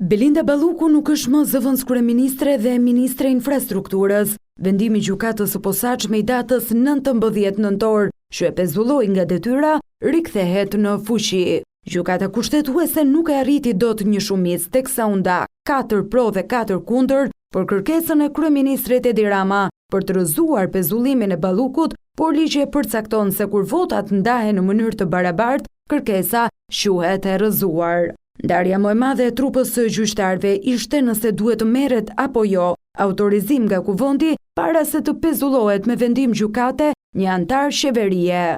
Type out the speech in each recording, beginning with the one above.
Belinda Balluku nuk është më zëvendës kryeministre dhe ministre infrastrukturës. Vendimi i gjykatës së posaçme i datës 19 nëntor, që e pezulloi nga detyra, rikthehet në fuqi. Gjykata kushtetuese nuk e arriti dot një shumicë, teksa u nda 4 pro dhe 4 kundër për kërkesën e kryeministrit Edi Rama për të rrëzuar pezullimin e Ballukut, por ligji e përcakton se kur votat ndahen në mënyrë të barabartë, kërkesa quhet e rrëzuar. Ndarja më e madhe e trupës së gjyqtarëve ishte nëse duhet të merret apo jo autorizim nga Kuvendi para se të pezullohet me vendim gjykate një antar qeverie.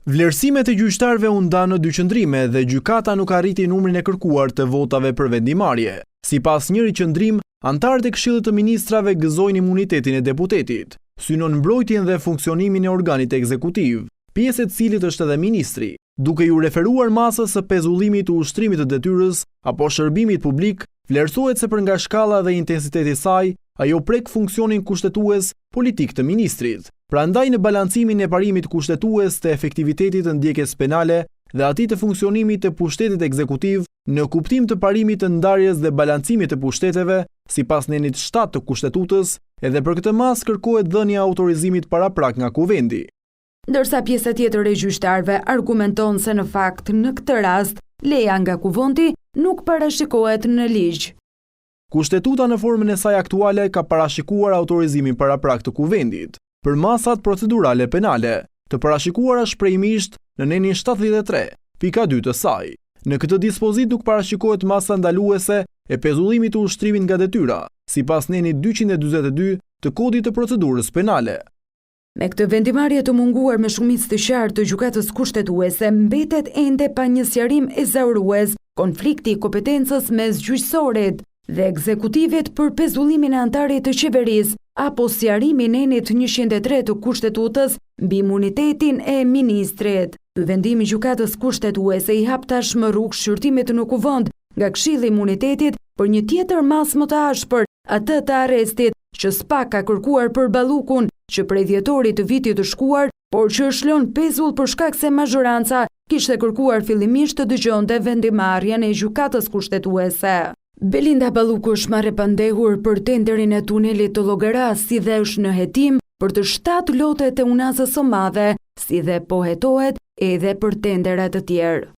Vlerësimet e gjyqtarëve u ndanë në dy qëndrime dhe gjykata nuk arriti numrin e kërkuar të votave për vendimarrje. Sipas njëri qëndrim, antarët e Këshillit të Ministrave gëzojnë imunitetin e deputetit, synon mbrojtjen dhe funksionimin e organit ekzekutiv, pjesë e cilit është edhe ministri, duke ju referuar masës së pezullimit të ushtrimit të detyrës apo shërbimit publik, vlerësohet se për nga shkalla dhe intensiteti i saj, ajo prek funksionin kushtetues politik të ministrit. Prandaj në balancimin e parimit kushtetues të efektivitetit të ndjekjes penale dhe atij të funksionimit të pushtetit ekzekutiv, në kuptim të parimit të ndarjes dhe balancimit të pushteteve, sipas nenit 7 të kushtetutës, edhe për këtë mas kërkohet dhënia e autorizimit paraprak nga Kuvendi. Ndërsa pjesa tjetër e gjyqtarëve argumenton se në fakt në këtë rast leja nga Kuvendi nuk parashikohet në ligj. Kushtetuta në formën e saj aktuale ka parashikuar autorizimin paraprak të Kuvendit për masat procedurale penale, të parashikuara shprehimisht në nenin 73.2 të saj. Në këtë dispozit nuk parashikohet masa ndaluese e pezullimit të ushtrimit nga detyra, sipas nenit 242 të Kodit të Procedurës Penale. Me këtë vendimarrje të munguar me shumicë të qartë të gjykatës kushtetuese, mbetet ende pa një sqarim ezaurues konflikti i kompetencës mes gjyqësorit dhe ekzekutivit për pezullimin e antarit të qeverisë apo sqarimin e nenit 103 të kushtetutës mbi imunitetin e ministrit. Ky vendim i gjykatës kushtetuese i hap tashmë rrugë shqyrtimit në Kuvend nga Këshilli i Imunitetit për një tjetër masë më të ashpër, atë të arrestit, që SPAK ka kërkuar për Ballukun, që prej dhjetorit të vitit të shkuar, por që është lënë pezull për shkak se mazhoranca kishte kërkuar fillimisht të dëgjonte vendimarrjen e gjykatës kushtetuese. Belinda Balluku është marrë pandehur për tenderin e tunelit të Llogaras, si dhe është në hetim për të 7 lotet e Unazës së Madhe, si dhe po hetohet edhe për tendera të tjerë.